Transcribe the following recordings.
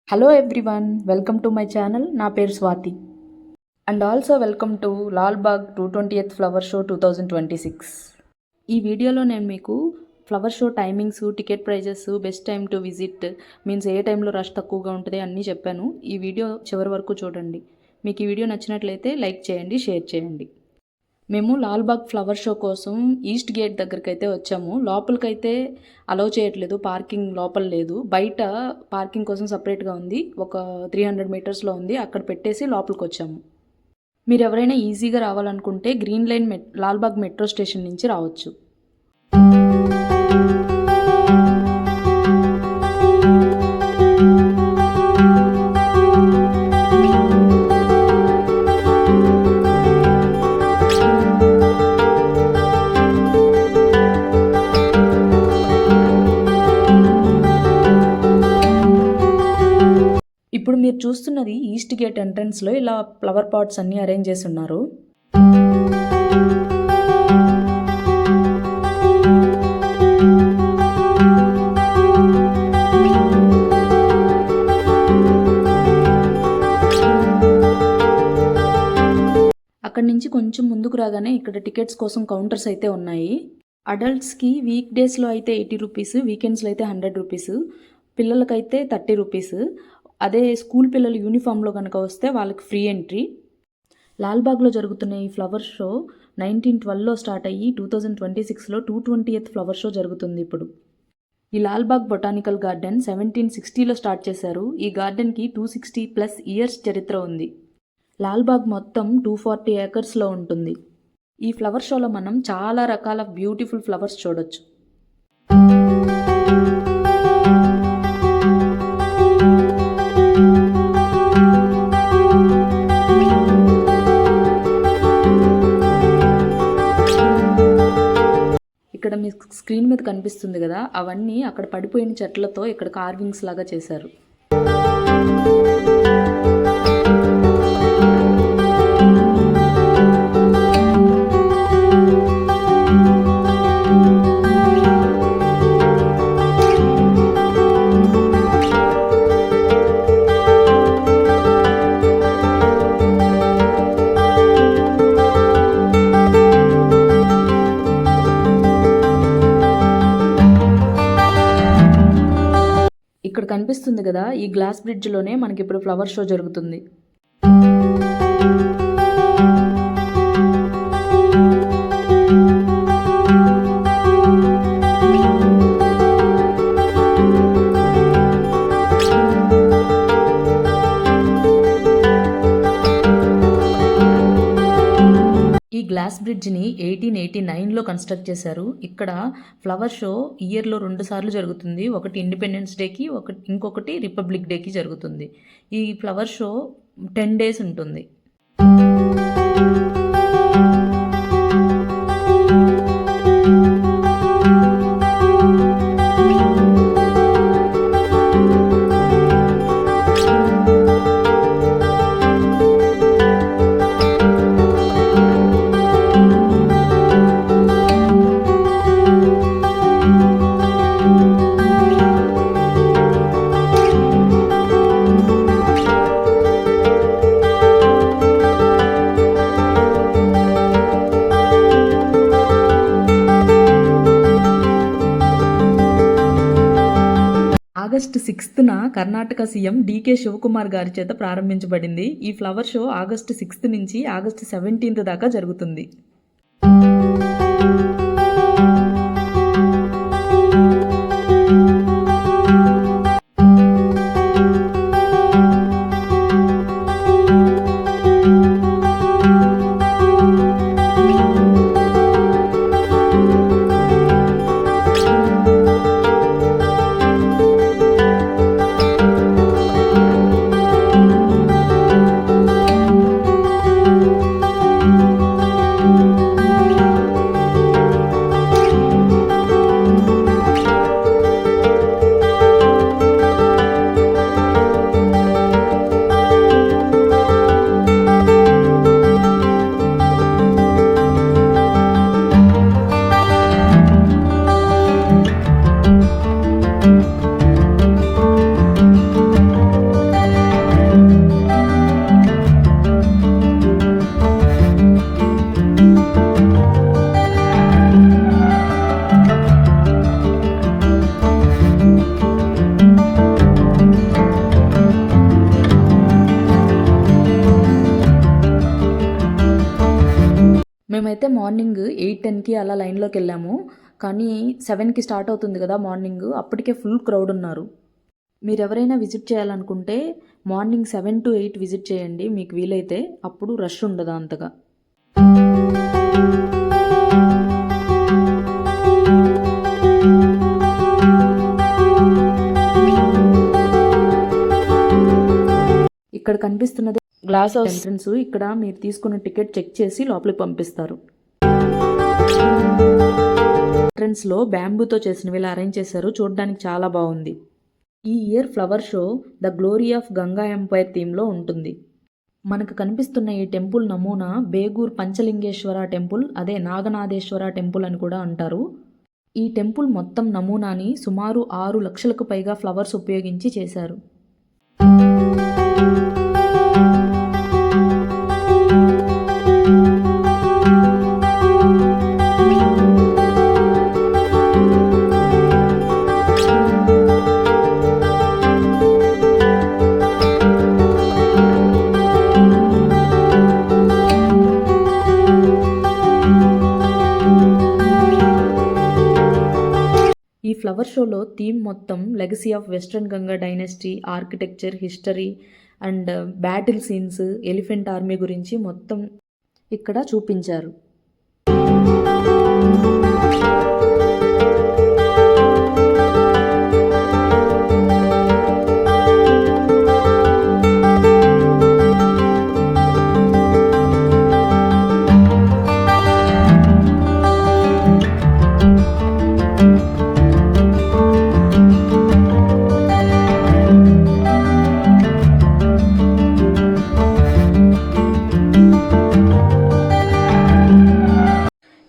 Hello everyone, welcome to my channel. నా పేరు Swathi and also welcome to Lalbagh 220th flower show 2026. ఈ వీడియోలో నేను మీకు flower show timings, ticket prices, best time to visit, means ఏ టైంలో రష్ తక్కువగా ఉంటుంది అన్నీ చెప్పాను. ఈ వీడియో చివరి వరకు చూడండి. మీకు ఈ వీడియో నచ్చినట్లయితే లైక్ చేయండి, షేర్ చేయండి. మేము లాల్బాగ్ ఫ్లవర్ షో కోసం ఈస్ట్ గేట్ దగ్గరికి అయితే వచ్చాము. లోపలికైతే అలౌ చేయట్లేదు, పార్కింగ్ లోపల లేదు. బయట పార్కింగ్ కోసం సపరేట్గా ఉంది, ఒక 300 మీటర్స్లో ఉంది. అక్కడ పెట్టేసి లోపలికి వచ్చాము. మీరు ఎవరైనా ఈజీగా రావాలనుకుంటే green line Lalbagh metro station నుంచి రావచ్చు. ఇప్పుడు మీరు చూస్తున్నది ఈస్ట్ గేట్ ఎంట్రన్స్లో ఇలా ఫ్లవర్ పాట్స్ అన్నీ అరేంజ్ చేసి ఉన్నారు. అక్కడి నుంచి కొంచెం ముందుకు రాగానే ఇక్కడ టికెట్స్ కోసం కౌంటర్స్ అయితే ఉన్నాయి. అడల్ట్స్కి వీక్ డేస్లో అయితే 80 రూపీస్, వీకెండ్స్లో అయితే 100 రూపీస్, పిల్లలకైతే 30 రూపీస్. అదే స్కూల్ పిల్లలు యూనిఫామ్లో కనుక వస్తే వాళ్ళకి ఫ్రీ ఎంట్రీ. లాల్బాగ్లో జరుగుతున్న ఈ ఫ్లవర్ షో 1912లో స్టార్ట్ అయ్యి 2026లో 220th ఫ్లవర్ షో జరుగుతుంది. ఇప్పుడు ఈ లాల్బాగ్ బొటానికల్ గార్డెన్ 1760లో స్టార్ట్ చేశారు. ఈ గార్డెన్కి 260+ ఇయర్స్ చరిత్ర ఉంది. లాల్బాగ్ మొత్తం 240 ఏకర్స్లో ఉంటుంది. ఈ ఫ్లవర్ షోలో మనం చాలా రకాల బ్యూటిఫుల్ ఫ్లవర్స్ చూడొచ్చు. ఇక్కడ మీ స్క్రీన్ మీద కనిపిస్తుంది కదా, అవన్నీ అక్కడ పడిపోయిన చెట్లతో ఇక్కడ కార్వింగ్స్ లాగా చేశారు. ఇక్కడ కనిపిస్తుంది కదా, ఈ గ్లాస్ బ్రిడ్జ్లోనే మనకి ఇప్పుడు ఫ్లవర్ షో జరుగుతుంది. ఈ గ్లాస్ బ్రిడ్జ్ని 1889లో కన్స్ట్రక్ట్ చేశారు. ఇక్కడ ఫ్లవర్ షో ఇయర్లో 2 సార్లు జరుగుతుంది. ఒకటి ఇండిపెండెన్స్ డేకి, ఇంకొకటి రిపబ్లిక్ డేకి జరుగుతుంది. ఈ ఫ్లవర్ షో 10 days ఉంటుంది. ఆగస్టు 6న కర్ణాటక సీఎం డీకే శివకుమార్ గారి చేత ప్రారంభించబడింది. ఈ ఫ్లవర్ షో ఆగస్టు 6 నుంచి ఆగస్టు 17 దాకా జరుగుతుంది. మేమైతే మార్నింగ్ 8-10కి అలా లైన్లోకి వెళ్ళాము. కానీ 7కి స్టార్ట్ అవుతుంది కదా మార్నింగ్, అప్పటికే ఫుల్ క్రౌడ్ ఉన్నారు. మీరు ఎవరైనా విజిట్ చేయాలనుకుంటే మార్నింగ్ 7 to 8 విజిట్ చేయండి మీకు వీలైతే, అప్పుడు రష్ ఉండదు అంతగా. ఇక్కడ కనిపిస్తున్నది గ్లాస్ హౌస్ ఎంట్రన్స్. ఇక్కడ మీరు తీసుకున్న టికెట్ చెక్ చేసి లోపలికి పంపిస్తారు. ఎంట్రన్స్లో బ్యాంబూతో చేసినవి ఇలా అరేంజ్ చేశారు, చూడడానికి చాలా బాగుంది. ఈ year flower show the glory of Ganga empire థీమ్లో ఉంటుంది. మనకు కనిపిస్తున్న ఈ టెంపుల్ నమూనా బేగూర్ పంచలింగేశ్వర టెంపుల్, అదే నాగనాథేశ్వర టెంపుల్ అని కూడా అంటారు. ఈ టెంపుల్ మొత్తం నమూనాని సుమారు 6 లక్షలకు పైగా ఫ్లవర్స్ ఉపయోగించి చేశారు. ఈ ఫ్లవర్ షోలో థీమ్ మొత్తం legacy of western Ganga dynasty, architecture, history and battle scenes, elephant army గురించి మొత్తం ఇక్కడ చూపించారు.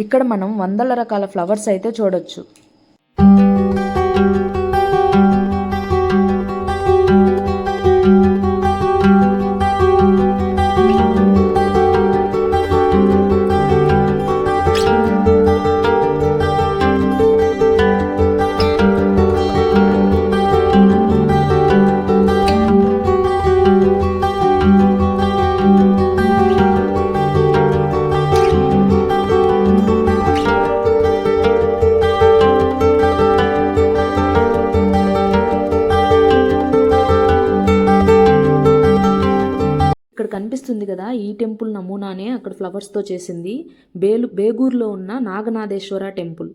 ఇక్కడ మనం వందల రకాల ఫ్లవర్స్ అయితే చూడొచ్చు. ఇక్కడ కనిపిస్తుంది కదా, ఈ టెంపుల్ నమూనానే అక్కడ ఫ్లవర్స్తో చేసింది. బేగూర్లో ఉన్న నాగనాథేశ్వర టెంపుల్.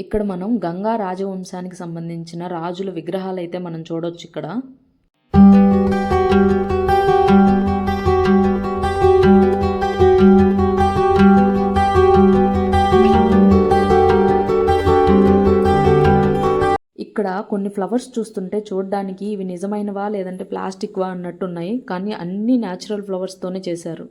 ఇక్కడ మనం గంగా రాజవంశానికి సంబంధించిన రాజుల విగ్రహాలు అయితే మనం చూడొచ్చు ఇక్కడ. ఇక్కడ కొన్ని ఫ్లవర్స్ చూస్తుంటే చూడడానికి ఇవి నిజమైనవా లేదంటే ప్లాస్టిక్వా అన్నట్టున్నాయి, కానీ అన్ని న్యాచురల్ ఫ్లవర్స్తోనే చేశారు.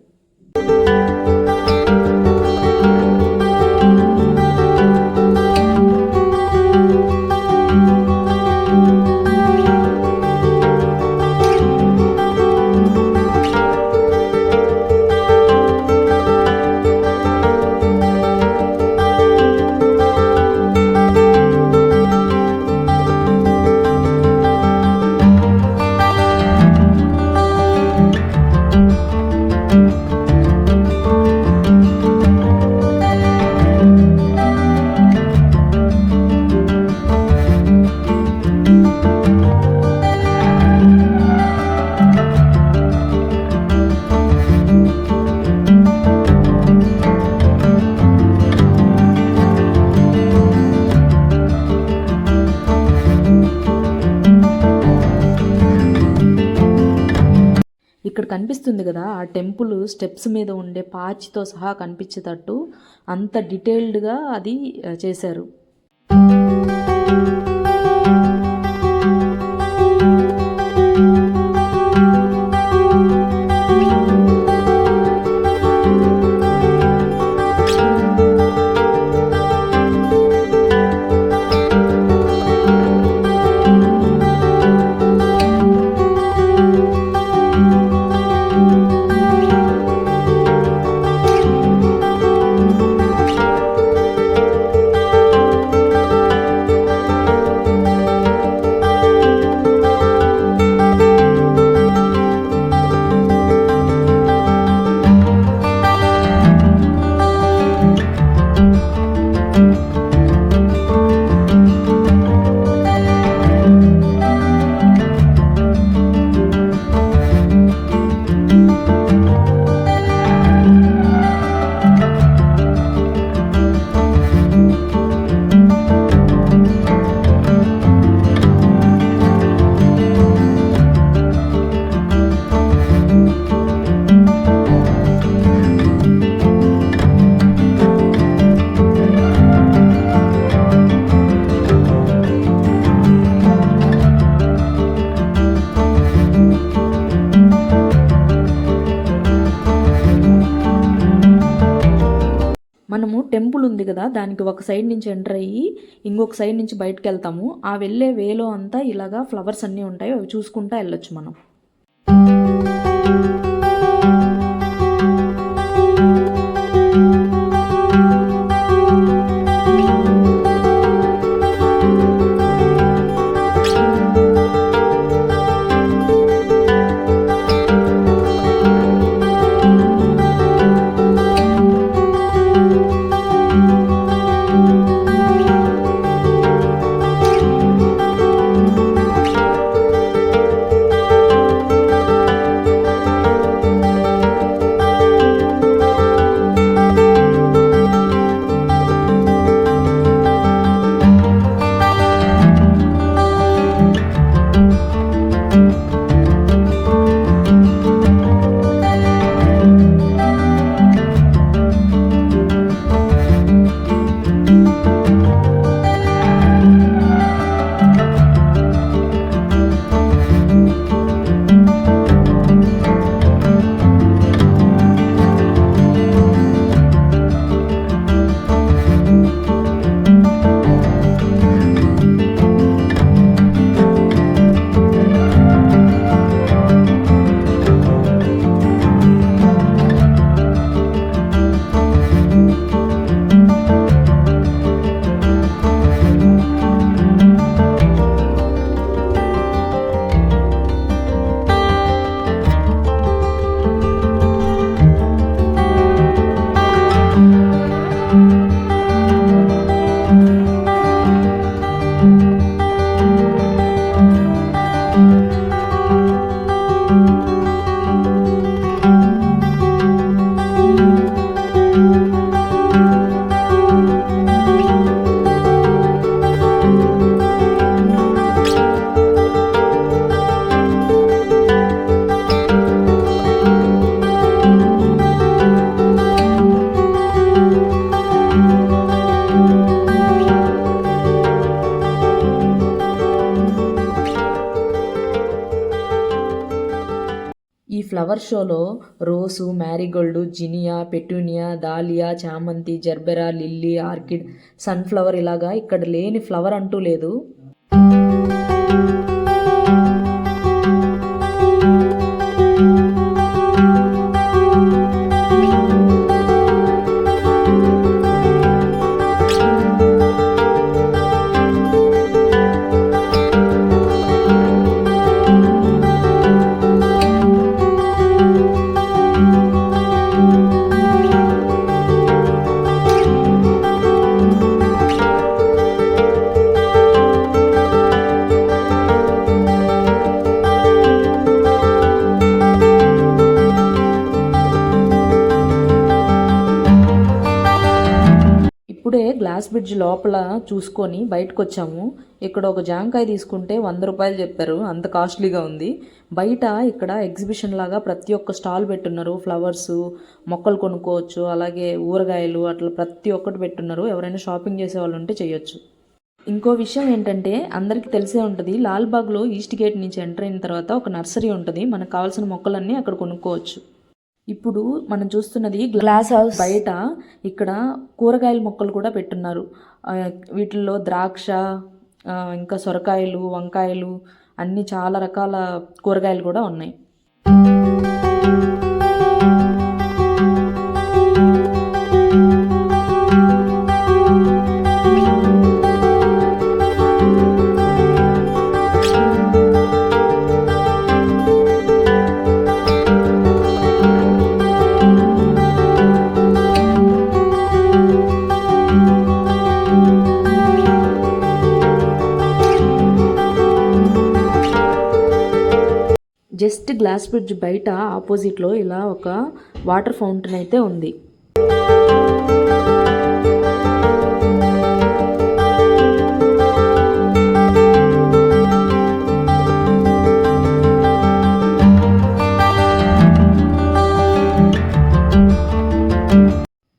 ఇక్కడ కనిపిస్తుంది కదా ఆ టెంపుల్ స్టెప్స్ మీద ఉండే పాచితో సహా కనిపించేటట్టు అంత డీటెయిల్డ్గా అది చేశారు. మనము టెంపుల్ ఉంది కదా, దానికి ఒక సైడ్ నుంచి ఎంటర్ అయ్యి ఇంకొక సైడ్ నుంచి బయటకు వెళ్తాము. ఆ వెళ్ళే వేలో అంతా ఇలాగా ఫ్లవర్స్ అన్నీ ఉంటాయి, అవి చూసుకుంటా వెళ్ళొచ్చు మనం. ఫ్లవర్ షోలో రోసు, మ్యారీగోల్డ్, జినియా, పెటూనియా, దాలియా, చామంతి, జర్బెరా, లిల్లీ, ఆర్కిడ్, సన్ఫ్లవర్ ఇలాగా ఇక్కడ లేని ఫ్లవర్ అంటూ లేదు. ఇప్పుడే గ్లాస్ బ్రిడ్జ్ లోపల చూసుకొని బయటకు వచ్చాము. ఇక్కడ ఒక జాంకాయ తీసుకుంటే 100 రూపాయలు చెప్పారు, అంత కాస్ట్లీగా ఉంది. బయట ఇక్కడ ఎగ్జిబిషన్ లాగా ప్రతి ఒక్క స్టాల్ పెట్టున్నారు. ఫ్లవర్స్, మొక్కలు కొనుక్కోవచ్చు, అలాగే ఊరగాయలు, అట్లా ప్రతి ఒక్కటి పెట్టున్నారు. ఎవరైనా షాపింగ్ చేసే వాళ్ళు ఉంటే చేయొచ్చు. ఇంకో విషయం ఏంటంటే అందరికీ తెలిసే ఉంటుంది, లాల్బాగ్లో ఈస్ట్ గేట్ నుంచి ఎంటర్ అయిన తర్వాత ఒక నర్సరీ ఉంటుంది. మనకు కావాల్సిన మొక్కలన్నీ అక్కడ కొనుక్కోవచ్చు. ఇప్పుడు మనం చూస్తున్నది గ్లాస్ హౌస్. బయట ఇక్కడ కూరగాయల మొక్కలు కూడా పెట్టున్నారు. వీటిల్లో ద్రాక్ష, ఇంకా సొరకాయలు, వంకాయలు, అన్ని చాలా రకాల కూరగాయలు కూడా ఉన్నాయి. జస్ట్ గ్లాస్ బ్రిడ్జ్ బయట ఆపోజిట్లో ఇలా ఒక వాటర్ ఫౌంటైన్ అయితే ఉంది.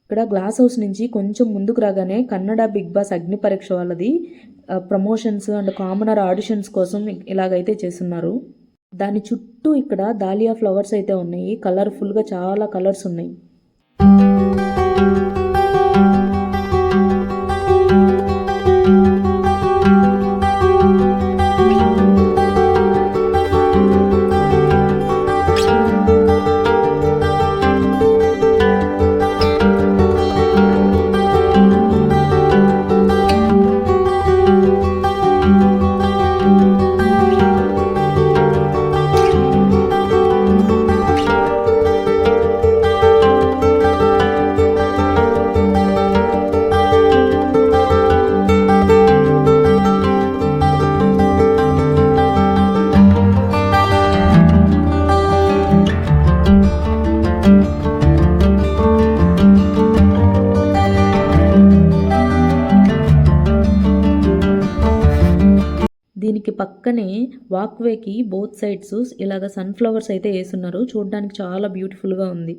ఇక్కడ గ్లాస్ హౌస్ నుంచి కొంచెం ముందుకు రాగానే కన్నడ బిగ్ బాస్ అగ్ని పరీక్ష వాళ్ళది ప్రమోషన్స్ అండ్ కామనర్ ఆడిషన్స్ కోసం ఇలాగైతే చేస్తున్నారు. దాని చుట్టూ ఇక్కడ దాలియా ఫ్లవర్స్ అయితే ఉన్నాయి. కలర్ఫుల్గా చాలా కలర్స్ ఉన్నాయి. దీనికి పక్కనే వాక్వేకి బోత్ సైడ్స్ ఇలాగ సన్ఫ్లవర్స్ అయితే వేస్తున్నారు. చూడడానికి చాలా బ్యూటిఫుల్గా ఉంది.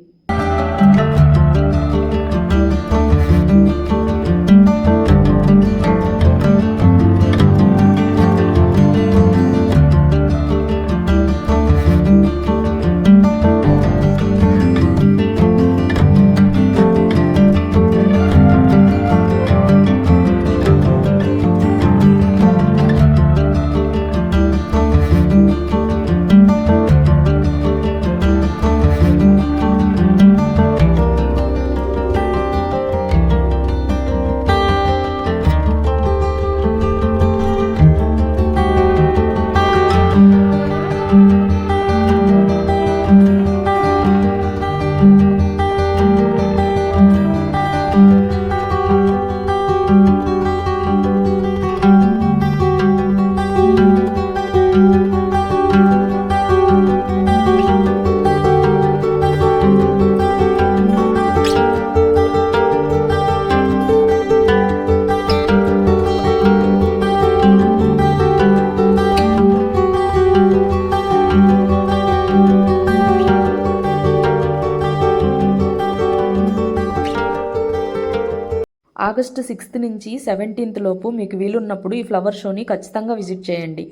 ఆగస్టు 6 నుంచి 17 లోపు మీకు వీలున్నప్పుడు ఈ ఫ్లవర్ షోని ఖచ్చితంగా విజిట్ చేయండి.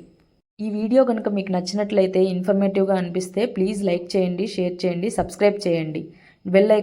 ఈ వీడియో కనుక మీకు నచ్చినట్లయితే, ఇన్ఫర్మేటివ్గా అనిపిస్తే ప్లీజ్ లైక్ చేయండి, షేర్ చేయండి, సబ్స్క్రైబ్ చేయండి. Bell icon